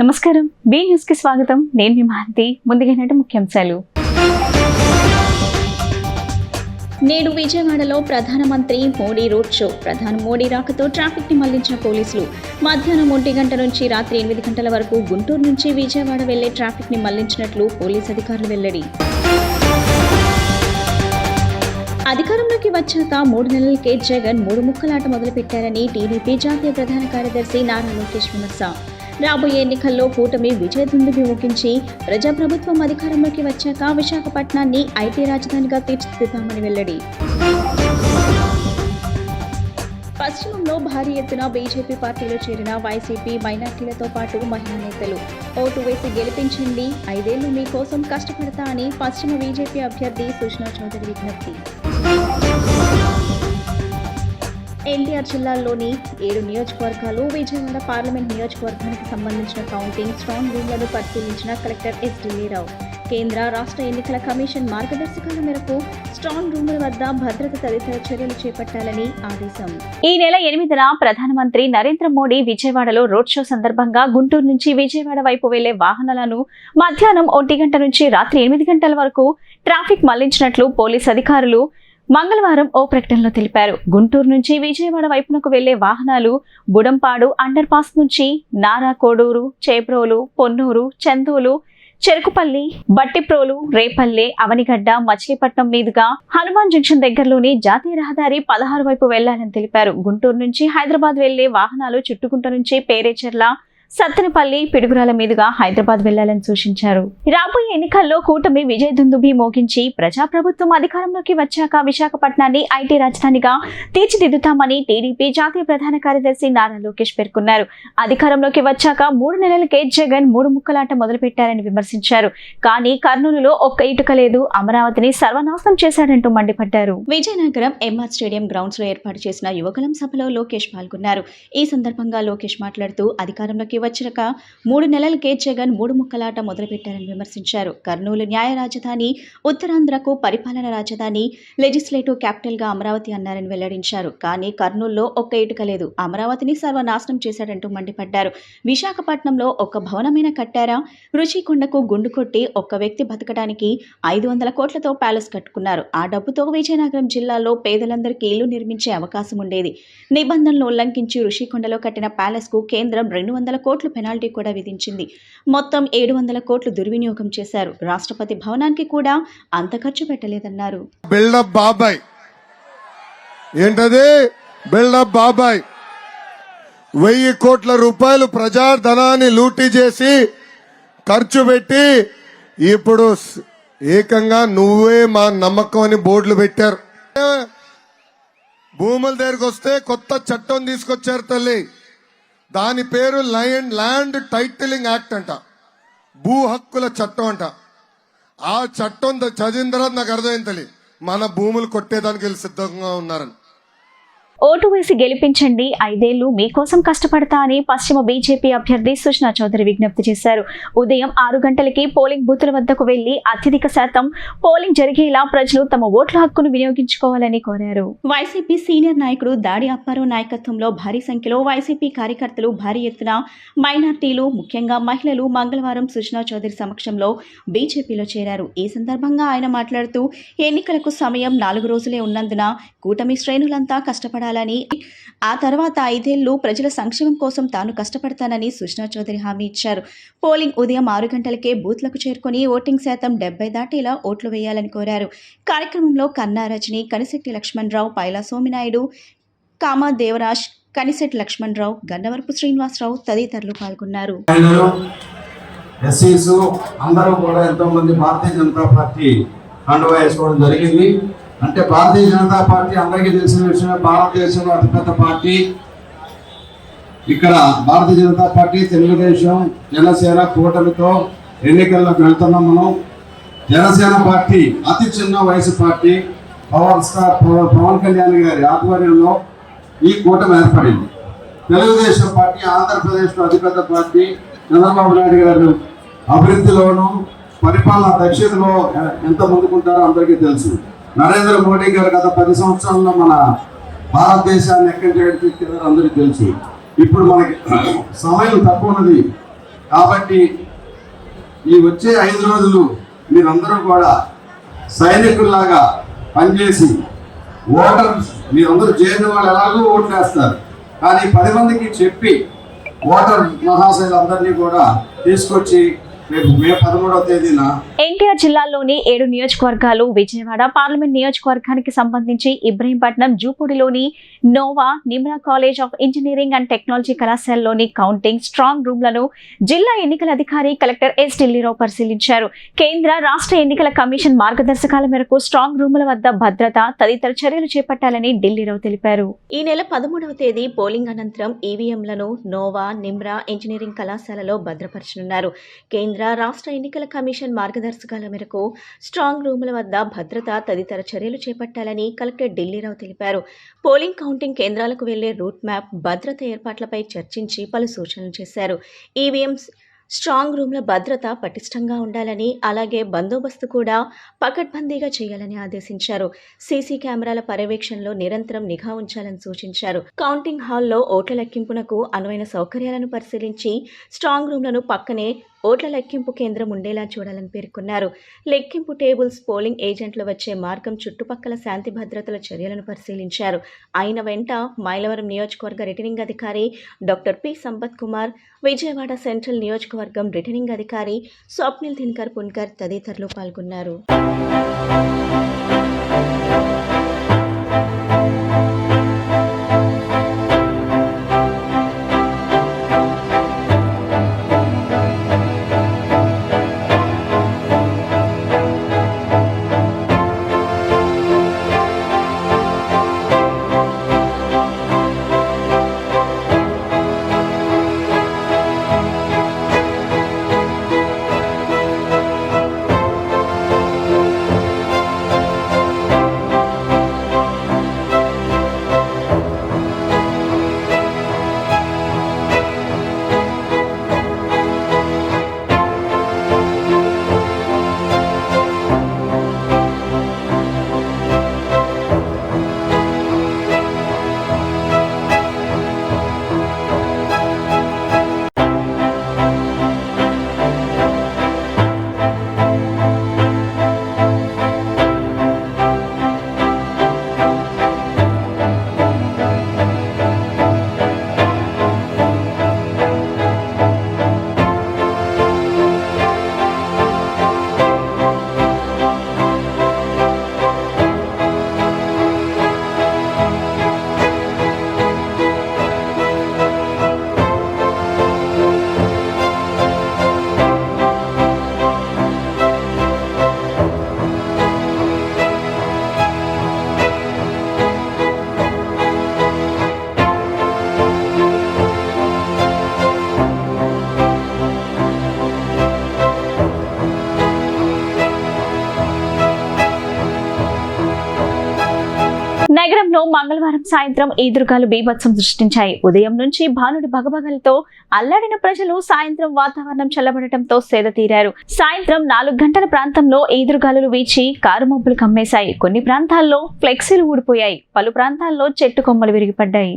నమస్కారం, B news కి స్వాగతం. నేను మీ మహంతి. ముందుగా ముఖ్యాంశాలు. నేడు విజయవాడలో ప్రధానమంత్రి మోడీ రోడ్ షో. ప్రధాని మోడీ రాకతో ట్రాఫిక్ ని మళ్లించిన పోలీసులు. మధ్యాహ్నం 1 గంట నుంచి రాత్రి 8 గంటల వరకు గుంటూరు నుంచి విజయవాడ వెళ్లే ట్రాఫిక్ ని మళ్లించినట్లు పోలీస్ అధికారులు వెల్లడి. అధికారంలోకి వచ్చాక 3 నెలలకే జగన్ 3 ముక్కలాట మొదలుపెట్టారని టీడీపీ జాతీయ ప్రధాన కార్యదర్శి నారా లోకేష్ విమర్శ. రాబోయే ఎన్నికల్లో కూటమి విజయదుందుబి మోగించి ప్రజాప్రభుత్వం అధికారంలోకి వచ్చాక విశాఖపట్నాన్ని ఐటీ రాజధానిగా తీర్చిదిద్దామని వెల్లడి. పశ్చిమంలో భారీ ఎత్తున బీజేపీ పార్టీలో చేరిన వైసీపీ మైనార్టీలతో పాటు మహిళా నేతలు. ఓటు వేసి గెలిపించండి, 5 ఏళ్లు మీకోసం కష్టపడతా అని పశ్చిమ బీజేపీ అభ్యర్థి సుష్మా చౌదరి విజ్ఞప్తి. ఎన్టీఆర్ జిల్లాలోని 7 నియోజకవర్గాలు, విజయవాడ పార్లమెంట్ నియోజకవర్గానికి సంబంధించిన కౌంటింగ్ స్ట్రాంగ్ రూమ్లను పరిశీలించిన కలెక్టర్ ఎస్ ఢిల్లీరావు. కేంద్ర రాష్ట్ర ఎన్నికల కమిషన్ మార్గదర్శకాల మేరకు స్ట్రాంగ్ రూముల వద్ద భద్రత తదితర చర్యలు చేపట్టాలని ఆదేశం. ఈ నెల 8న ప్రధానమంత్రి నరేంద్ర మోడీ విజయవాడలో రోడ్ షో సందర్భంగా గుంటూరు నుంచి విజయవాడ వైపు వెళ్లే వాహనాలను మధ్యాహ్నం 1 గంట నుంచి రాత్రి 8 గంటల వరకు ట్రాఫిక్ మళ్లించినట్లు పోలీస్ అధికారులు మంగళవారం ఓ ప్రకటనలో తెలిపారు. గుంటూరు నుంచి విజయవాడ వైపునకు వెళ్లే వాహనాలు బుడంపాడు అండర్ పాస్ నుంచి నారా కోడూరు, చేబ్రోలు, పొన్నూరు, చందూలు, చెరుకుపల్లి, బట్టిప్రోలు, రేపల్లె, అవనిగడ్డ, మచిలీపట్నం మీదుగా హనుమాన్ జంక్షన్ దగ్గరలోని జాతీయ రహదారి 16 వైపు వెళ్లాలని తెలిపారు. గుంటూరు నుంచి హైదరాబాద్ వెళ్లే వాహనాలు చుట్టుకుంట నుంచి పేరేచెర్ల, సత్తెనపల్లి, పిడుగురాల మీదుగా హైదరాబాద్ వెళ్లాలని సూచించారు. రాబోయే ఎన్నికల్లో కూటమి విజయదుందుబి మోగించి ప్రజాప్రభుత్వం అధికారంలోకి వచ్చాక విశాఖపట్నాన్ని ఐటీ రాజధానిగా తీర్చిదిద్దుతామని టీడీపీ జాతీయ ప్రధాన కార్యదర్శి నారా లోకేష్ పేర్కొన్నారు. అధికారంలోకి వచ్చాక 3 నెలలకే జగన్ 3 ముక్కలాట మొదలుపెట్టారని విమర్శించారు. కానీ కర్నూలులో ఒక్క ఇటుక లేదు, అమరావతిని సర్వనాశనం చేశారంటూ మండిపడ్డారు. విజయనగరం ఎంఆర్ స్టేడియం గ్రౌండ్స్ లో ఏర్పాటు చేసిన యువగలం సభలో లోకేష్ పాల్గొన్నారు. ఈ సందర్భంగా లోకేష్ మాట్లాడుతూ అధికారంలోకి వచ్చాక 3 నెలలకే జగన్ 3 ముక్కలాట మొదలుపెట్టారని విమర్శించారు. కర్నూలు న్యాయ రాజధాని, ఉత్తరాంధ్రకు పరిపాలన రాజధాని, లెజిస్లేటివ్ క్యాపిటల్ గా అమరావతి అన్నారని వెల్లడించారు. కానీ కర్నూలులో ఒక్క ఇటుక లేదు, అమరావతిని సర్వనాశనం చేశారంటూ మండిపడ్డారు. విశాఖపట్నంలో ఒక్క భవనమైన కట్టారా? రుషికొండకు గుండు కొట్టి ఒక్క వ్యక్తి బతకడానికి 500 కోట్లతో ప్యాలెస్ కట్టుకున్నారు. ఆ డబ్బుతో విజయనగరం జిల్లాలో పేదలందరికీ ఇల్లు నిర్మించే అవకాశం ఉండేది. నిబంధనలు ఉల్లంఘించి రుషికొండలో కట్టిన ప్యాలెస్ కు కేంద్రం 200 కోట్లు పెనాల్టీ కూడా విధించింది. మొత్తం 700 కోట్లు దుర్వినియోగం చేశారు. రాష్ట్రపతి భవనానికి కూడా అంత ఖర్చు పెట్టలేదన్నారు. బిల్డప్ బాబాయ్ ఏంటది? బిల్డప్ బాబాయ్ 1000 కోట్ల రూపాయలు ప్రజాధనాన్ని లూటీ చేసి ఖర్చు పెట్టి ఇప్పుడు ఏకంగా నువ్వే మా నమ్మకం అని బోర్డులు పెట్టారు. భూముల దగ్గరకు వస్తే కొత్త చట్టం తీసుకొచ్చారు తల్లి. దాని పేరు ల్యాండ్ టైటిలింగ్ యాక్ట్ అంట, భూ హక్కుల చట్టం అంట. ఆ చట్టం చదివిన తర్వాత నాకు అర్థమైంది తల్లి, మన భూములు కొట్టేదానికి సిద్ధంగా ఉన్నారని. ఓటు వేసి గెలిపించండి, 5 ఏళ్లు మీకోసం కష్టపడతా అని పశ్చిమ బీజేపీ అభ్యర్థి సుష్మా చౌదరి విజ్ఞప్తి చేశారు. ఉదయం 6 గంటలకి పోలింగ్ బూతుల వద్దకు వెళ్లి అత్యధిక శాతం పోలింగ్ జరిగేలా ప్రజలు తమ ఓట్ల హక్కును వినియోగించుకోవాలని కోరారు. వైసీపీ సీనియర్ నాయకుడు దాడి అప్పారావు నాయకత్వంలో భారీ సంఖ్యలో వైసీపీ కార్యకర్తలు భారీ ఎత్తున మైనార్టీలు, ముఖ్యంగా మహిళలు మంగళవారం సుష్మా చౌదరి సమక్షంలో బీజేపీలో చేరారు. ఈ సందర్భంగా ఆయన మాట్లాడుతూ ఎన్నికలకు సమయం 4 రోజులే ఉన్నందున కూటమి శ్రేణులంతా కష్టపడాలి, ఆ తర్వాత 5 ఏళ్లు ప్రజల సంక్షేమం కోసం తాను కష్టపడతానని సుష్మా చౌదరి హామీ ఇచ్చారు. పోలింగ్ ఉదయం 6 గంటలకే బూత్లకు చేరుకుని ఓటింగ్ శాతం 70 దాటేలా ఓట్లు వేయాలని కోరారు. కార్యక్రమంలో కన్నా రజని, కనిశెట్టి లక్ష్మణరావు, పైలా సోమినాయుడు, కామా దేవరాజ్, కనిశెట్టి లక్ష్మణరావు, గన్నవరపు శ్రీనివాసరావు తదితరులు పాల్గొన్నారు. అందరూ కూడా ఎంతో మంది భారతీయ జనతా పార్టీ కండువా వేసుకోవడం జరిగింది. అంటే భారతీయ జనతా పార్టీ అందరికీ తెలిసిన విషయమే, భారతదేశంలో అతిపెద్ద పార్టీ. ఇక్కడ భారతీయ జనతా పార్టీ, తెలుగుదేశం, జనసేన కూటమితో ఎన్నికల్లోకి వెళ్తున్నాం. మనం జనసేన పార్టీ అతి చిన్న వయసు party. Power star Pawan Kalyan గారి ఆధ్వర్యంలో ఈ కూటమి ఏర్పడింది. తెలుగుదేశం పార్టీ ఆంధ్రప్రదేశ్లో అతిపెద్ద పార్టీ. చంద్రబాబు నాయుడు గారు అభివృద్ధిలోనూ పరిపాలన దక్షతలో ఎంత ముందుకుంటారో అందరికీ తెలుసు. నరేంద్ర మోడీ గారు గత 10 సంవత్సరాల్లో మన భారతదేశాన్ని ఎక్కడి చేయడానికి అందరికీ తెలుసు. ఇప్పుడు మనకి సమయం తక్కువ ఉన్నది. కాబట్టి ఈ వచ్చే 5 రోజులు మీరందరూ కూడా సైనికుల్లాగా పనిచేసి మీరందరూ చేరిన వాళ్ళు ఎలాగో ఓట్లు వేస్తారు, కానీ 10 మందికి చెప్పి ఓటర్ మహాశైలందరినీ కూడా తీసుకొచ్చి రేపు మే 13వ తేదీన ఎన్టీఆర్ జిల్లాలోని 7 నియోజకవర్గాలు, విజయవాడ పార్లమెంట్ నియోజకవర్గానికి సంబంధించి ఇబ్రహీంపట్నం జూపూడిలోని Nova, Nimra college of engineering and technology కళాశాలలోని కౌంటింగ్ స్ట్రాంగ్ రూమ్లను జిల్లా ఎన్నికల అధికారి కలెక్టర్ ఎస్ ఢిల్లీరావు పరిశీలించారు. కేంద్ర రాష్ట్ర ఎన్నికల కమిషన్ మార్గదర్శకాల మేరకు స్ట్రాంగ్ రూముల వద్ద భద్రత తదితర చర్యలు చేపట్టాలని ఢిల్లీరావు తెలిపారు. ఈ నెల 13వ తేదీ పోలింగ్ అనంతరం ఈవీఎంలను నోవా, నిమ్రా ఇంజనీరింగ్ కళాశాలలో భద్రపరచనున్నారు. కేంద్ర రాష్ట్ర ఎన్నికల కమిషన్ మార్గదర్శకాల మేరకు స్ట్రాంగ్ రూముల వద్ద భద్రత తదితర చర్యలు చేపట్టాలని కలెక్టర్ ఢిల్లీరావు తెలిపారు. పోలింగ్ కౌంటింగ్ కేంద్రాలకు వెళ్లే రూట్ మ్యాప్, భద్రత ఏర్పాట్లపై చర్చించి పలు సూచనలు చేశారు. ఈవీఎం స్ట్రాంగ్ రూమ్ల భద్రత పటిష్టంగా ఉండాలని, అలాగే బందోబస్తు కూడా పకడ్బందీగా చేయాలని ఆదేశించారు. సీసీ కెమెరాల పర్యవేక్షణలో నిరంతరం నిఘా ఉంచాలని సూచించారు. కౌంటింగ్ హాల్లో ఓట్ల లెక్కింపునకు అనువైన సౌకర్యాలను పరిశీలించి స్ట్రాంగ్ రూమ్లను పక్కనే ఓట్ల లెక్కింపు కేంద్రం ఉండేలా చూడాలని పేర్కొన్నారు. లెక్కింపు టేబుల్స్, పోలింగ్ ఏజెంట్లు వచ్చే మార్గం చుట్టుపక్కల శాంతి భద్రతల చర్యలను పరిశీలించారు. అయిన వెంట మైలవరం నియోజకవర్గ రిటర్నింగ్ అధికారి doctor P Sampath Kumar, Vijayawada central నియోజకవర్గం రిటర్నింగ్ అధికారి స్వప్నిల్ దినకర్ పున్కర్ తదితరులు పాల్గొన్నారు. నగరంలో మంగళవారం సాయంత్రం ఈదురుగాలు బీభత్సం సృష్టించాయి. ఉదయం నుంచి భానుడి భగభగలతో అల్లాడిన ప్రజలు సాయంత్రం వాతావరణం చల్లబడటంతో సేద తీరారు. సాయంత్రం 4 గంటల ప్రాంతంలో ఈదురుగాలులు వీచి కారు మబ్బులు కమ్మేశాయి. కొన్ని ప్రాంతాల్లో ఫ్లెక్సీలు ఊడిపోయాయి. పలు ప్రాంతాల్లో చెట్టు కొమ్మలు విరిగిపడ్డాయి.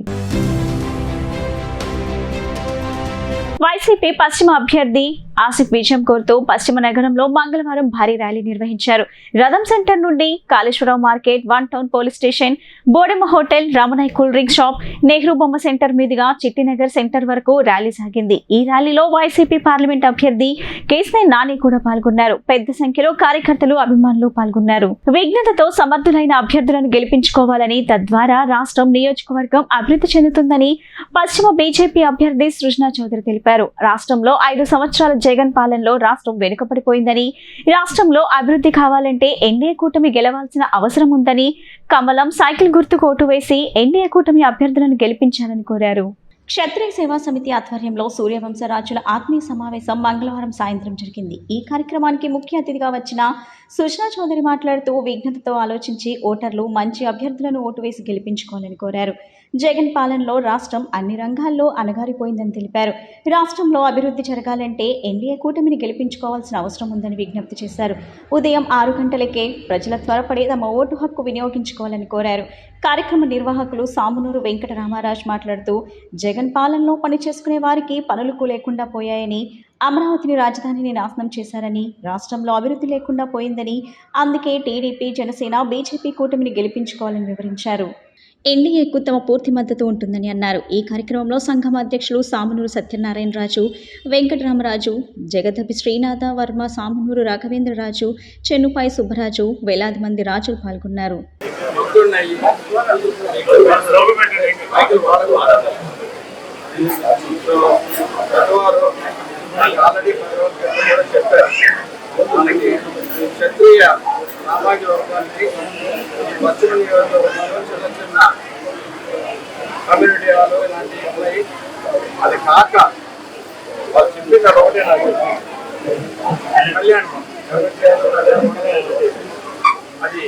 వైసీపీ పశ్చిమ అభ్యర్థి ఆసిఫ్ విజయం కోరుతూ పశ్చిమ నగరంలో మంగళవారం భారీ ర్యాలీ నిర్వహించారు. రథం సెంటర్ నుండి Kaleswararao market, 1 town police station, Bodemma hotel, Ramanai cool drink shop, Nehru బొమ్మ సెంటర్ మీదుగా చిట్టినగర్ సెంటర్ వరకు ర్యాలీ సాగింది. ఈ ర్యాలీలో వైసీపీ పార్లమెంట్ అభ్యర్థి కేశినేని నాని కూడా పాల్గొన్నారు. పెద్ద సంఖ్యలో కార్యకర్తలు, అభిమానులు పాల్గొన్నారు. విఘ్నతతో సమర్థులైన అభ్యర్థులను గెలిపించుకోవాలని, తద్వారా రాష్ట్రం, నియోజకవర్గం అభివృద్ధి చెందుతుందని పశ్చిమ బీజేపీ అభ్యర్థి సృజనా చౌదరి తెలిపారు. రాష్ట్రంలో 5 సంవత్సరాల జగన్ పాలనలో రాష్ట్రం వెనుకబడిపోయిందని, రాష్ట్రంలో అభివృద్ధి కావాలంటే ఎన్డీఏ కూటమి గెలవాల్సిన అవసరం ఉందని, కమలం సైకిల్ గుర్తుకు ఓటు వేసి ఎన్డీఏ కూటమి అభ్యర్థులను గెలిపించాలని కోరారు. క్షత్రియ సేవా సమితి ఆధ్వర్యంలో సూర్యవంశరాజుల ఆత్మీయ సమావేశం మంగళవారం సాయంత్రం జరిగింది. ఈ కార్యక్రమానికి ముఖ్య అతిథిగా వచ్చిన సుజనా చౌదరి మాట్లాడుతూ విఘ్నతతో ఆలోచించి ఓటర్లు మంచి అభ్యర్థులను ఓటు వేసి గెలిపించుకోవాలని కోరారు. జగన్ పాలనలో రాష్ట్రం అన్ని రంగాల్లో అణగారిపోయిందని తెలిపారు. రాష్ట్రంలో అభివృద్ధి జరగాలంటే ఎన్డీఏ కూటమిని గెలిపించుకోవాల్సిన అవసరం ఉందని విజ్ఞప్తి చేశారు. ఉదయం 6 గంటలకే ప్రజల త్వరపడి తమ ఓటు హక్కు వినియోగించుకోవాలని కోరారు. కార్యక్రమ నిర్వాహకులు సామునూరు వెంకట రామారాజ్ మాట్లాడుతూ జగన్ పాలనలో పనిచేసుకునే వారికి పనులకు లేకుండా పోయాయని, అమరావతిని రాజధానిని నాశనం చేశారని, రాష్ట్రంలో అభివృద్ధి లేకుండా పోయిందని, అందుకే టీడీపీ, జనసేన, బీజేపీ కూటమిని గెలిపించుకోవాలని వివరించారు. ఎన్డీఏకు తమ పూర్తి మద్దతు ఉంటుందని అన్నారు. ఈ కార్యక్రమంలో సంఘం అధ్యక్షులు సామనూరు సత్యనారాయణరాజు, వెంకటరామరాజు, జగదపి శ్రీనాథ వర్మ, సామనూరు రాఘవేంద్రరాజు, చెన్నుపాయి సుబ్బరాజు, వేలాది మంది రాజులు పాల్గొన్నారు. క్షత్రియ సామాజిక వర్గానికి పశ్చిమ నియోజకవర్గంలో చిన్న చిన్న కమ్యూనిటీ హాలు ఇలాంటివి ఉన్నాయి. అది కాక వాళ్ళు చెప్పింది ఒకటే నాకు కళ్యాణం అది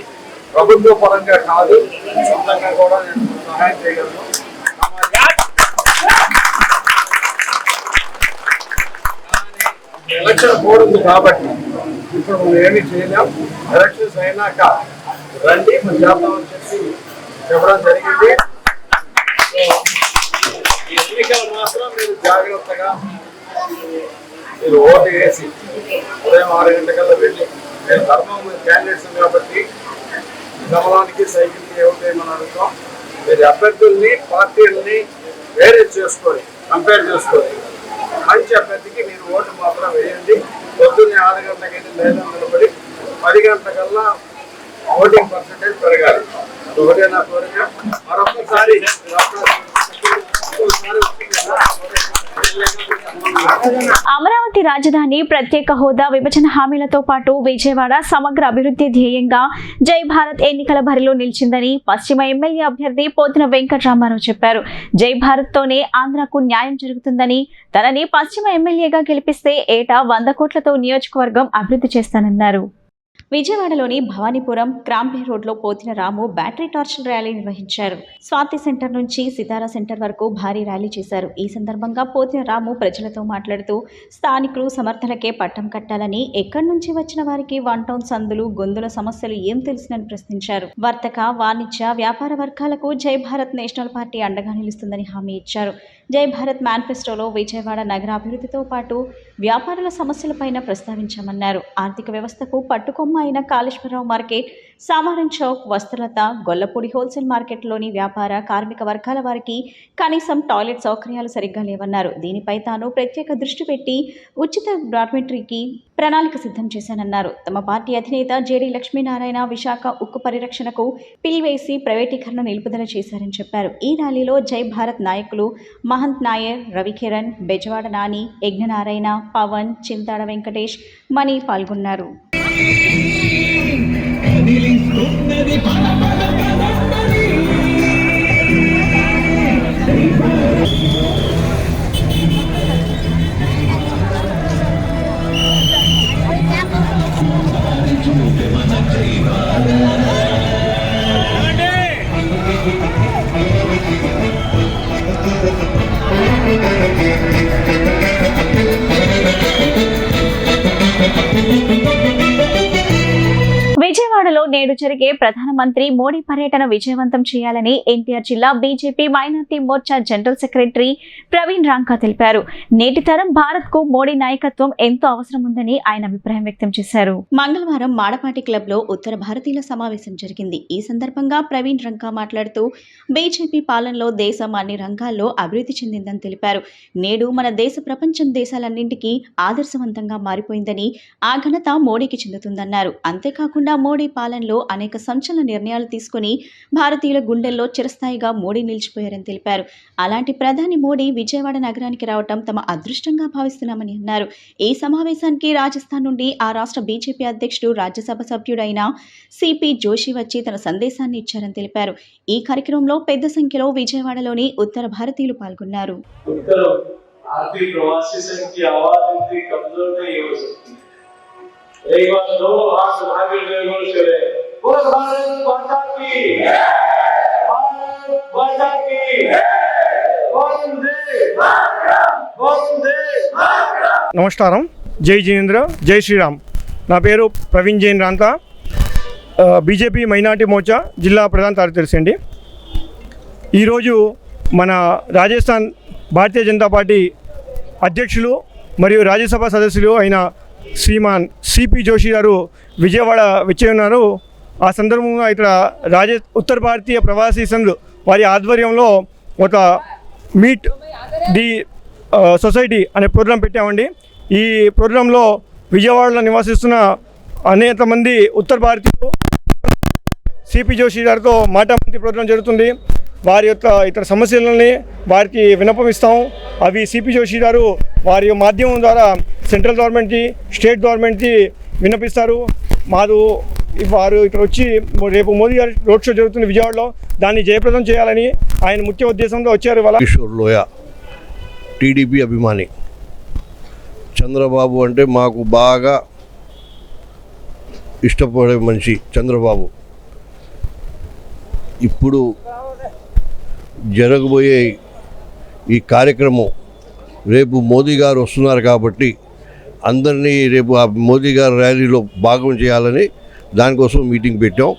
ప్రభుత్వ పరంగా కాదు, సొంతంగా కూడా నేను సహాయం చేయగలను. ఎలక్షన్ కోడ్ ఉంది కాబట్టి ఇప్పుడు మనం ఏమీ చేయలేం. ఎలక్షన్స్ అయినాక రండి మనం చేద్దామని చెప్పి చెప్పడం జరిగింది. ఈ ఎన్నికలు మాత్రం మీరు జాగ్రత్తగా మీరు ఓటు వేసి ఉదయం 6 గంటలకల్లా వెళ్ళి, నేను ధర్మం క్యాండిడేట్స్ కాబట్టి గమనానికి సైకిల్కి ఏమిటేమని అడుగుతాం. మీరు అభ్యర్థుల్ని పార్టీలని వేరే చేసుకొని కంపేర్ చేసుకొని మంచి అభ్యర్థికి మీరు ఓటు మాత్రం వేయండి. పొద్దున్నే 6 గంటలకైతే లేదా నిలబడి 10 గంటలకల్లా ఓటింగ్ పర్సెంటేజ్ పెరగాలి. అది ఒకటే నా కోరిక. మరొకసారి అమరావతి రాజధాని, ప్రత్యేక హోదా, విభజన హామీలతో పాటు విజయవాడ సమగ్ర అభివృద్ధి ధ్యేయంగా జై భారత్ ఎన్నికల బరిలో నిలిచిందని పశ్చిమ ఎమ్మెల్యే అభ్యర్థి పోతిన వెంకటరామారావు చెప్పారు. జై భారత్ తోనే ఆంధ్రకు న్యాయం జరుగుతుందని, తనని పశ్చిమ ఎమ్మెల్యేగా గెలిపిస్తే ఏటా 100 కోట్లతో నియోజకవర్గం అభివృద్ధి చేస్తానన్నారు. విజయవాడలోని భవానీపురం క్రాంపే రోడ్లో పోతిన రాము బ్యాటరీ టార్చ్ ర్యాలీ నిర్వహించారు. స్వాతి సెంటర్ నుంచి సితారా సెంటర్ వరకు భారీ ర్యాలీ చేశారు. ఈ సందర్భంగా పోతిన రాము ప్రజలతో మాట్లాడుతూ స్థానికులు సమర్థనకే పట్టం కట్టాలని, ఎక్కడి నుంచి వచ్చిన వారికి 1 టౌన్ సందులు, గొంతుల సమస్యలు ఏం తెలుసునని ప్రశ్నించారు. వర్తక, వాణిజ్య, వ్యాపార వర్గాలకు జై భారత్ నేషనల్ పార్టీ అండగా నిలుస్తుందని హామీ ఇచ్చారు. జై భారత్ మేనిఫెస్టోలో విజయవాడ నగర అభివృద్ధితో పాటు వ్యాపారుల సమస్యలపైన ప్రస్తావించామన్నారు. ఆర్థిక వ్యవస్థకు పట్టుకొమ్మ అయిన కాళేశ్వరరావు మార్కెట్, సామారం చౌక్, వస్త్రలత, గొల్లపూడి హోల్సేల్ మార్కెట్లోని వ్యాపార, కార్మిక వర్గాల వారికి కనీసం టాయిలెట్ సౌకర్యాలు సరిగ్గా లేవన్నారు. దీనిపై తాను ప్రత్యేక దృష్టి పెట్టి ఉచిత డార్మెటరీకి ప్రణాళిక సిద్ధం చేశానన్నారు. తమ పార్టీ అధినేత జేడీ లక్ష్మీనారాయణ విశాఖ ఉక్కు పరిరక్షణకు పిలివేసి ప్రైవేటీకరణ నిలుపుదల చేశారని చెప్పారు. ఈ ర్యాలీలో జై భారత్ నాయకులు మహంత్ నాయర్, రవికిరణ్, బెజవాడ నాని, యజ్ఞనారాయణ, పవన్, చింతాడ వెంకటేష్, మణి పాల్గొన్నారు. విజయవాడలో నేడు జరిగే ప్రధానమంత్రి మోడీ పర్యటన విజయవంతం చేయాలని ఎన్టీఆర్ జిల్లా BJP minority Morcha general secretary Praveen Ranka తెలిపారు. నేటి తరం భారత్ కు మోడీ నాయకత్వం ఎంతో అవసరం ఉందని ఆయన అభిప్రాయం వ్యక్తం చేశారు. మంగళవారం మాడపాటి క్లబ్ లో ఉత్తర భారతీయుల సమావేశం జరిగింది. ఈ సందర్భంగా ప్రవీణ్ రాంకా మాట్లాడుతూ బీజేపీ పాలనలో దేశం అన్ని రంగాల్లో అభివృద్ధి చెందిందని తెలిపారు. నేడు మన దేశ ప్రపంచం దేశాలన్నింటికీ ఆదర్శవంతంగా మారిపోయిందని, ఆ ఘనత మోడీకి చెందుతుందన్నారు. అంతేకాకుండా మోడీ పాలనలో అనేక సంచలన నిర్ణయాలు తీసుకుని భారతీయుల గుండెల్లో చిరస్థాయిగా మోడీ నిలిచిపోయారని తెలిపారు. అలాంటి ప్రధాని మోడీ విజయవాడ నగరానికి రావటం తమ అదృష్టంగా భావిస్తున్నామని అన్నారు. ఈ సమావేశానికి రాజస్థాన్ నుండి ఆ రాష్ట్ర బీజేపీ అధ్యక్షుడు, రాజ్యసభ సభ్యుడైన సిపి జోషి వచ్చి తన సందేశాన్ని ఇచ్చారని తెలిపారు. ఈ కార్యక్రమంలో పెద్ద సంఖ్యలో విజయవాడలోని ఉత్తర భారతీయులు పాల్గొన్నారు. एक बार दोनों हाथ उठा के जयघोष करें। बोल भारत माता की, भारत माता की, वंदे मातरम, वंदे मातरम। నమస్కారం. జై జినేంద్ర, జై శ్రీరామ్. నా పేరు ప్రవీణ్ జైన్ రాంతా, బీజేపీ మైనార్టీ మోర్చా జిల్లా ప్రధాన కార్యదర్శి అండి. ఈరోజు మన రాజస్థాన్ భారతీయ జనతా పార్టీ అధ్యక్షులు మరియు రాజ్యసభ సదస్సులు అయిన శ్రీమాన్ సిపి జోషి గారు విజయవాడ వచ్చి ఉన్నారు. ఆ సందర్భంగా ఇక్కడ ఉత్తర భారతీయ ప్రవాసీ సంఘ్ వారి ఆధ్వర్యంలో ఒక మీట్ ది సొసైటీ అనే ప్రోగ్రాం పెట్టామండి. ఈ ప్రోగ్రాంలో విజయవాడలో నివసిస్తున్న అనేక మంది ఉత్తర భారతీయులు సిపి జోషి గారితో మాటామంతి ప్రోగ్రాం జరుగుతుంది. వారి యొక్క ఇతర సమస్యలని వారికి విన్నపమిస్తాం. అవి సిపి జోషి గారు వారి మాధ్యమం ద్వారా సెంట్రల్ గవర్నమెంట్కి, స్టేట్ గవర్నమెంట్కి విన్నపిస్తారు. వారు ఇక్కడ వచ్చి రేపు మోదీ గారి రోడ్ షో జరుగుతుంది విజయవాడలో, దాన్ని జయప్రదం చేయాలని ఆయన ముఖ్య ఉద్దేశంతో వచ్చారు. కిషోర్ లోయ, టీడీపీ అభిమాని. చంద్రబాబు అంటే మాకు బాగా ఇష్టపడే మనిషి చంద్రబాబు. ఇప్పుడు జరగబోయే ఈ కార్యక్రమం రేపు మోదీ గారు వస్తున్నారు కాబట్టి అందరినీ రేపు ఆ మోదీ గారి ర్యాలీలో భాగం చేయాలని దానికోసం మీటింగ్ పెట్టాం.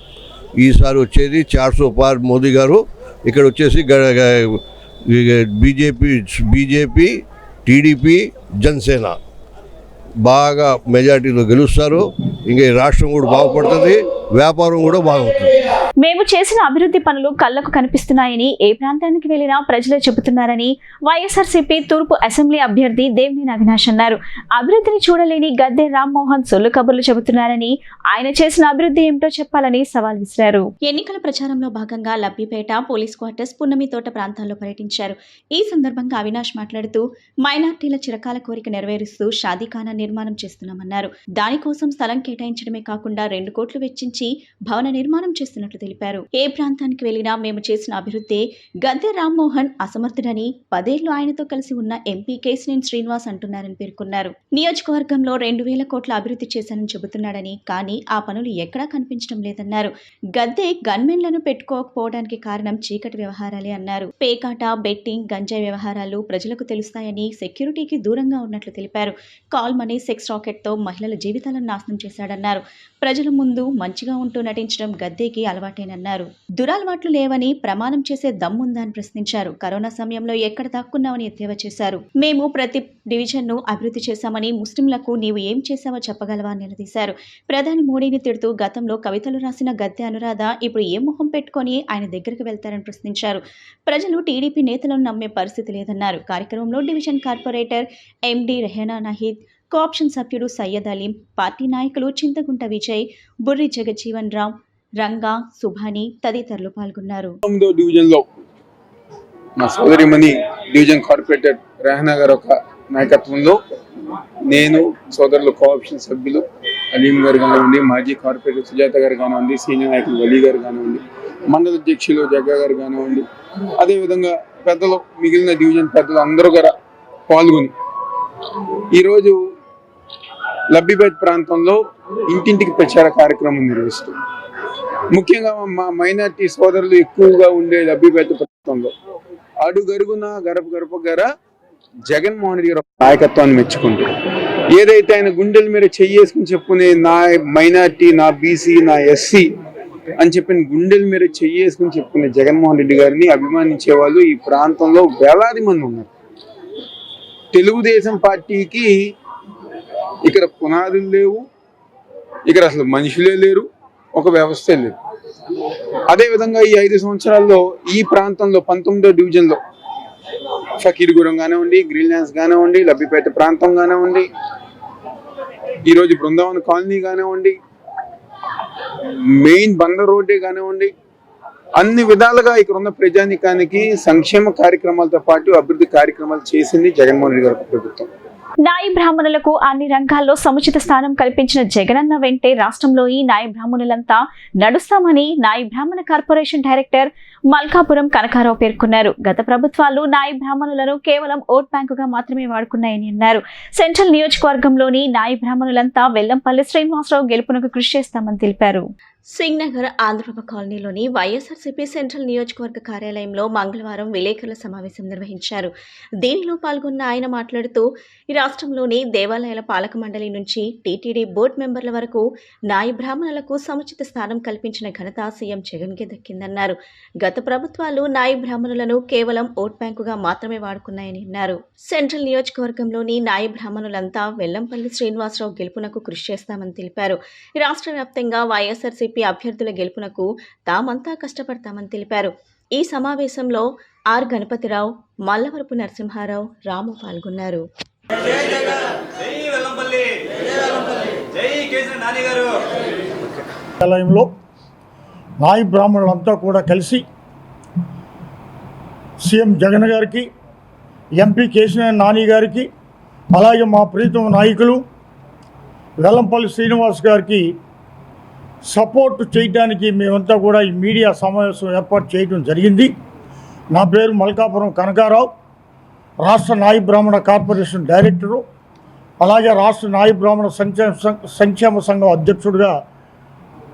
ఈసారి వచ్చేది 400 పార్ మోదీ గారు. ఇక్కడ వచ్చేసి బీజేపీ, టీడీపీ, జనసేన బాగా మెజార్టీలో గెలుస్తారు. ఇంకా ఈ రాష్ట్రం కూడా బాగుపడుతుంది, వ్యాపారం కూడా బాగుంటుంది. మేము చేసిన అభివృద్ధి పనులు కళ్లకు కనిపిస్తున్నాయని ఏ ప్రాంతానికి వెళ్లినా ప్రజలే చెబుతున్నారని వైఎస్ఆర్సీపీ తూర్పు అసెంబ్లీ అభ్యర్థి దేవినేని అవినాష్ అన్నారు. అభివృద్ధిని చూడలేని గద్దె రామ్మోహన్ సొల్లు కబుర్లు చెబుతున్నారని, ఆయన చేసిన అభివృద్ధి ఏమిటో చెప్పాలని సవాల్ విసిరారు. ఎన్నికల ప్రచారంలో భాగంగా లబ్బిపేట, పోలీస్ క్వార్టర్స్, పున్నమి తోట ప్రాంతాల్లో పర్యటించారు. ఈ సందర్భంగా అవినాష్ మాట్లాడుతూ మైనార్టీల చిరకాల కోరిక నెరవేరుస్తూ షాదీఖానా నిర్మాణం చేస్తున్నామన్నారు. దానికోసం స్థలం కేటాయించడమే కాకుండా 2 కోట్లు వెచ్చించి భవన నిర్మాణం చేస్తున్నట్లు తెలిపారు. ఏ ప్రాంతానికి వెళ్లినా మేము చేసిన అభివృద్ధి గద్దె రామ్మోహన్ అసమర్థుడని 10 ఏళ్లు ఆయనతో కలిసి ఉన్న ఎంపీ కేశినేని శ్రీనివాస్ అంటున్నారని పేర్కొన్నారు. నియోజకవర్గంలో 2,000 కోట్ల అభివృద్ధి చేశానని చెబుతున్నాడని, కానీ ఆ పనులు ఎక్కడా కనిపించడం లేదన్నారు. గద్దె గన్మెన్లను పెట్టుకోకపోవడానికి కారణం చీకటి వ్యవహారాలే అన్నారు. పేకాట, బెట్టింగ్, గంజాయి వ్యవహారాలు ప్రజలకు తెలుస్తాయని సెక్యూరిటీకి దూరంగా ఉన్నట్లు తెలిపారు. కాల్ మనీ, సెక్స్ రాకెట్ తో మహిళల జీవితాలను నాశనం చేశాడన్నారు. ప్రజల ముందు మంచిగా ఉంటూ నటించడం గద్దెకి అలవాటేనన్నారు. దురలవాట్లు లేవని ప్రమాణం చేసే దమ్ముందా అని ప్రశ్నించారు. కరోనా సమయంలో ఎక్కడ దాక్కున్నామని ఎద్దేవా చేశారు. మేము ప్రతి డివిజన్ ను అభివృద్ధి చేశామని, ముస్లింలకు నీవు ఏం చేశావో చెప్పగలవా అని నిలదీశారు. ప్రధాని మోడీని తిడుతూ గతంలో కవితలు రాసిన గద్దె అనురాధ ఇప్పుడు ఏ మొహం పెట్టుకొని ఆయన దగ్గరికి వెళ్తారని ప్రశ్నించారు. ప్రజలు టీడీపీ నేతలను నమ్మే పరిస్థితి లేదన్నారు. కార్యక్రమంలో division corporator MD Rehana Naheed, cooption సభ్యుడు సయ్యద్ అలీం, పార్టీ నాయకులు చింతగుంట విజయ్, బుర్రి జగజ్జీవన్ రామ్, రంగా, సుభాని తదితరులు పాల్గొన్నారు. డివిజన్లో మా సోదరిమణి డివిజన్ కార్పొరేటర్ రెహనా గారు ఒక నాయకత్వంలో నేను, సోదరులు కోఆప్షన్ సభ్యులు అలీం గారు కానివ్వండి, మాజీ కార్పొరేటర్ సుజాత గారు కానివ్వండి, సీనియర్ నాయకులు వలీ గారు కానివ్వండి, మండల అధ్యక్షులు జగ్గా గారు కానివ్వండి, అదేవిధంగా పెద్దలు, మిగిలిన డివిజన్ పెద్దలు అందరూ కూడా పాల్గొని ఈరోజు లబ్బిపేట ప్రాంతంలో ఇంటింటికి ప్రచార కార్యక్రమం నిర్వహిస్తూ, ముఖ్యంగా మా మైనార్టీ సోదరులు ఎక్కువగా ఉండే లబ్బిపేట ప్రాంతంలో అడుగరుగున గడప జగన్మోహన్ రెడ్డి గారి నాయకత్వాన్ని మెచ్చుకుంటూ, ఏదైతే ఆయన గుండెల మీద చెయ్యేసుకుని చెప్పుకునే నా మైనార్టీ, నా బీసీ, నా ఎస్సీ అని చెప్పిన గుండెల మీద చెయ్యేసుకుని చెప్పుకునే జగన్మోహన్ రెడ్డి గారిని అభిమానించే వాళ్ళు ఈ ప్రాంతంలో వేలాది మంది ఉన్నారు. తెలుగుదేశం పార్టీకి ఇక్కడ పునాదులు లేవు, ఇక్కడ అసలు మనుషులే లేరు, ఒక వ్యవస్థే లేదు. అదేవిధంగా ఈ 5 సంవత్సరాల్లో ఈ ప్రాంతంలో 19వ డివిజన్లో ఫకీర్గూడెం కానివ్వండి, గ్రీన్ ల్యాండ్స్ కానివ్వండి, లబ్బిపేట ప్రాంతం కానివ్వండి, ఈరోజు బృందావన కాలనీ కానివ్వండి, మెయిన్ బందర్ రోడ్డే కానివ్వండి, అన్ని విధాలుగా ఇక్కడ ఉన్న ప్రజానికానికి సంక్షేమ కార్యక్రమాలతో పాటు అభివృద్ధి కార్యక్రమాలు చేసింది జగన్మోహన్ రెడ్డి గారి ప్రభుత్వం. నాయి బ్రాహ్మణులకు అన్ని రంగాల్లో సముచిత స్థానం కల్పించిన జగనన్న వెంటే రాష్ట్రంలోని నాయి బ్రాహ్మణులంతా నడుస్తామని నాయి బ్రాహ్మణ కార్పొరేషన్ డైరెక్టర్ మల్కాపురం కనకారావు పేర్కొన్నారు. గత ప్రభుత్వాలు నాయి బ్రాహ్మణులను కేవలం ఓట్ బ్యాంకుగా మాత్రమే వాడుకున్నాయని అన్నారు. సెంట్రల్ నియోజకవర్గంలోని నాయి బ్రాహ్మణులంతా వెల్లంపల్లి శ్రీనివాసరావు గెలుపునకు కృషి చేస్తామని తెలిపారు. సింగ్నగర్ ఆంధ్రప్రభ కాలనీలోని వైఎస్ఆర్సీపీ సెంట్రల్ నియోజకవర్గ కార్యాలయంలో మంగళవారం విలేకరుల సమావేశం నిర్వహించారు. దీనిలో పాల్గొన్న ఆయన మాట్లాడుతూ, ఈ రాష్ట్రంలోని దేవాలయాల పాలక మండలి నుంచి టీటీడీ బోర్డు మెంబర్ల వరకు నాయి బ్రాహ్మణులకు సముచిత స్థానం కల్పించిన ఘనత సీఎం జగన్కే దక్కిందన్నారు. గత ప్రభుత్వాలు నాయి బ్రాహ్మణులను కేవలం ఓట్ బ్యాంకుగా మాత్రమే వాడుకున్నాయని అన్నారు. సెంట్రల్ నియోజకవర్గంలోని నాయి బ్రాహ్మణులంతా వెల్లంపల్లి శ్రీనివాసరావు గెలుపునకు కృషి చేస్తామని తెలిపారు. రాష్ట్ర వ్యాప్తంగా వైఎస్ఆర్సీపీ అభ్యర్థుల గెలుపునకు తామంతా కష్టపడతామని తెలిపారు. ఈ సమావేశంలో ఆర్ గణపతిరావు, మల్లవరపు నరసింహారావు, రాము పాల్గొన్నారు. ఆలయంలో నాయి బ్రాహ్మణులంతా కూడా కలిసి సీఎం జగన్ గారికి, ఎంపీ కేశినేని నాని గారికి, అలాగే మా ప్రీతం నాయకులు వెల్లంపల్లి శ్రీనివాస్ గారికి సపోర్ట్ చేయడానికి మేమంతా కూడా ఈ మీడియా సమావేశం ఏర్పాటు చేయడం జరిగింది. నా పేరు మల్కాపురం కనకారావు, రాష్ట్ర నాయి బ్రాహ్మణ కార్పొరేషన్ డైరెక్టరు, అలాగే రాష్ట్ర నాయి బ్రాహ్మణ సంక్షేమ సంఘం అధ్యక్షుడిగా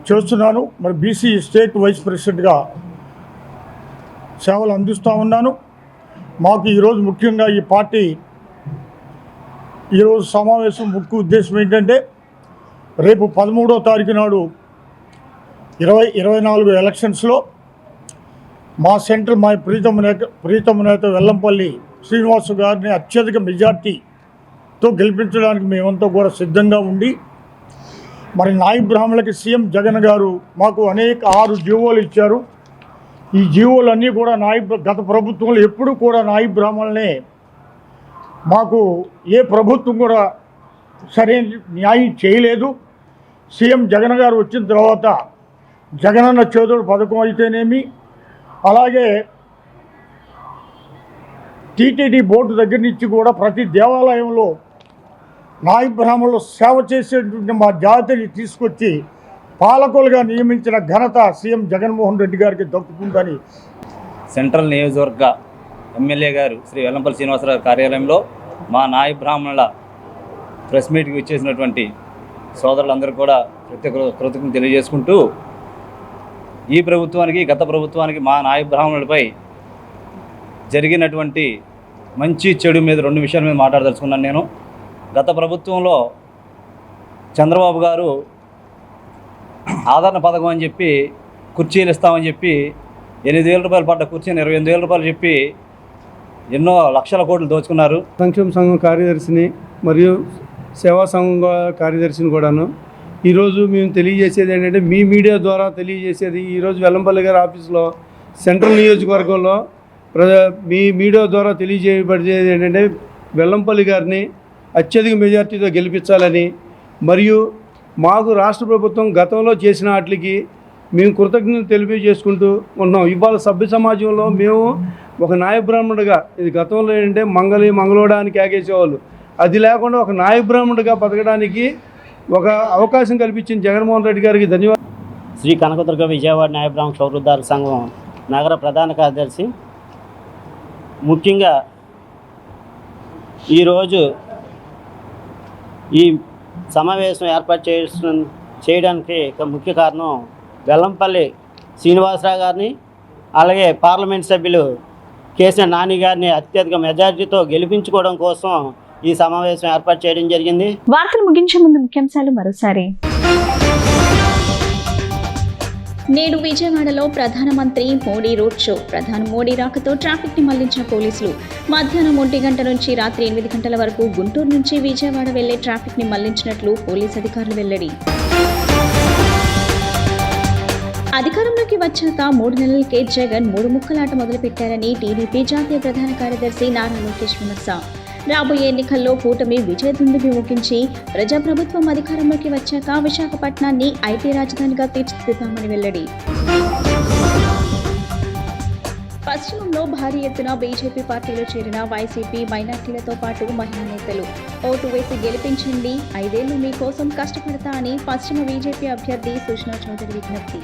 చేస్తున్నాను. మరి బీసీ స్టేట్ వైస్ ప్రెసిడెంట్గా సేవలు అందిస్తూ ఉన్నాను. మాకు ఈరోజు ముఖ్యంగా ఈ పార్టీ ఈరోజు సమావేశం ముఖ్య ఉద్దేశం ఏంటంటే రేపు 13వ తారీఖు నాడు 2024 ఎలక్షన్స్లో మా ప్రీతమ నేత వెల్లంపల్లి శ్రీనివాసు గారిని అత్యధిక మెజార్టీతో గెలిపించడానికి మేమంతా కూడా సిద్ధంగా ఉండి, మరి నాయి బ్రాహ్మణులకి సీఎం జగన్ గారు మాకు అనేక 6 జీవోలు ఇచ్చారు. ఈ జీవోలన్నీ కూడా గత ప్రభుత్వంలో ఎప్పుడు కూడా నాయి బ్రాహ్మణులనే మాకు ఏ ప్రభుత్వం కూడా సరైన న్యాయం చేయలేదు. సీఎం జగన్ గారు వచ్చిన తర్వాత జగనన్న చేదోడు పథకం అయితేనేమి, అలాగే టీటీడీ బోర్డు దగ్గర నుంచి కూడా ప్రతి దేవాలయంలో నాయి బ్రాహ్మణులు సేవ చేసేటువంటి మా జాతిని తీసుకొచ్చి పాలకులుగా నియమించిన ఘనత సీఎం జగన్మోహన్ రెడ్డి గారికి దక్కుతుందని సెంట్రల్ నియోజకవర్గ ఎమ్మెల్యే గారు శ్రీ వెల్లంపల్లి శ్రీనివాసరావు కార్యాలయంలో మా నాయి బ్రాహ్మణుల ప్రెస్ మీట్కి ఇచ్చేసినటువంటి సోదరులందరూ కూడా ప్రత్యేక కృతజ్ఞతలు తెలియజేసుకుంటూ, ఈ ప్రభుత్వానికి గత ప్రభుత్వానికి మా నాయి బ్రాహ్మణులపై జరిగినటువంటి మంచి చెడు మీద 2 విషయాల మీద మాట్లాడదలుచుకున్నాను. నేను గత ప్రభుత్వంలో చంద్రబాబు గారు ఆదరణ పథకం అని చెప్పి కుర్చీలు ఇస్తామని చెప్పి 8,000 రూపాయలు పడ్డ కుర్చీని 28,000 రూపాయలు చెప్పి ఎన్నో లక్షల కోట్లు దోచుకున్నారు. సంక్షేమ సంఘం కార్యదర్శిని మరియు సేవా సంఘం కార్యదర్శిని కూడాను. ఈరోజు మేము తెలియజేసేది ఏంటంటే, మీ మీడియా ద్వారా తెలియజేసేది, ఈరోజు వెల్లంపల్లి గారి ఆఫీస్లో సెంట్రల్ నియోజకవర్గంలో మీ మీడియా ద్వారా తెలియజేయబడేది ఏంటంటే, వెల్లంపల్లి గారిని అత్యధిక మెజార్టీతో గెలిపించాలని, మరియు మాకు రాష్ట్ర ప్రభుత్వం గతంలో చేసిన వాటికి మేము కృతజ్ఞతలు తెలియజేసుకుంటూ ఉన్నాం. ఇవాళ సభ్య సమాజంలో మేము ఒక నాయ బ్రాహ్మణుడిగా, ఇది గతంలో ఏంటంటే మంగళోడానికి ఆగేసేవాళ్ళు, అది లేకుండా ఒక నాయ బ్రాహ్మణుడిగా బతకడానికి ఒక అవకాశం కల్పించిన జగన్మోహన్ రెడ్డి గారికి ధన్యవాదాలు. శ్రీ కనకదుర్గ విజయవాడ నాయ బ్రాహ్మణ సౌహృదాల సంఘం నగర ప్రధాన కార్యదర్శి. ముఖ్యంగా ఈరోజు ఈ సమావేశం ఏర్పాటు చేయడానికి ముఖ్య కారణం వెల్లంపల్లి శ్రీనివాసరావు గారిని, అలాగే పార్లమెంట్ సభ్యులు కేశినేని నాని గారిని అత్యధిక మెజార్టీతో గెలిపించుకోవడం కోసం ఈ సమావేశం ఏర్పాటు చేయడం జరిగింది. వార్తలు ముగించే ముందు ముఖ్యాంశాలు మరోసారి. నేడు విజయవాడలో ప్రధానమంత్రి మోడీ రోడ్ షో. ప్రధాని మోడీ రాకతో ట్రాఫిక్ ని మళ్లించిన పోలీసులు. మధ్యాహ్నం 1 గంట నుంచి రాత్రి 8 గంటల వరకు గుంటూరు నుంచి విజయవాడ వెళ్లే ట్రాఫిక్ ని మళ్లించినట్లు పోలీసు అధికారులు వెల్లడి. అధికారంలోకి వచ్చాక 3 నెలలకే జగన్ 3 ముక్కలాట మొదలుపెట్టారని టీడీపీ జాతీయ ప్రధాన కార్యదర్శి నారా లోకేష్ విమర్శ. రాబోయే ఎన్నికల్లో కూటమి విజయదుందుబి మోగించి ప్రజాప్రభుత్వం అధికారంలోకి వచ్చాక విశాఖపట్నాన్ని ఐటీ రాజధానిగా తీర్చిదిద్దామని వెల్లడి. పశ్చిమంలో భారీ ఎత్తున బీజేపీ పార్టీలో చేరిన వైసీపీ మైనార్టీలతో పాటు మహిళా నేతలు. ఓటు వేసి గెలిపించండి, 5 ఏళ్లు మీకోసం కష్టపడతా అని పశ్చిమ బీజేపీ అభ్యర్థి సుష్మా చౌదరి విజ్ఞప్తి.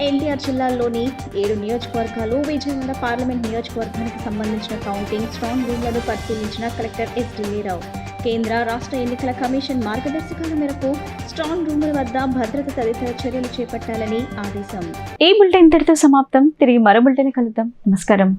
ఎన్టీఆర్ జిల్లాలోని 7 నియోజకవర్గాలు, విజయవాడ పార్లమెంట్ నియోజకవర్గానికి సంబంధించిన కౌంటింగ్ స్ట్రాంగ్ రూమ్లను పరిశీలించిన కలెక్టర్ ఎస్ ఢిల్లీరావు. కేంద్ర రాష్ట్ర ఎన్నికల కమిషన్ మార్గదర్శకాల మేరకు స్ట్రాంగ్ రూముల వద్ద భద్రత తదితర చర్యలు చేపట్టాలని ఆదేశం. ఈ బులెటిన్ ఇంతటితో సమాప్తం. తిరిగి మరో బులెటిన్ కలుద్దాం. నమస్కారం.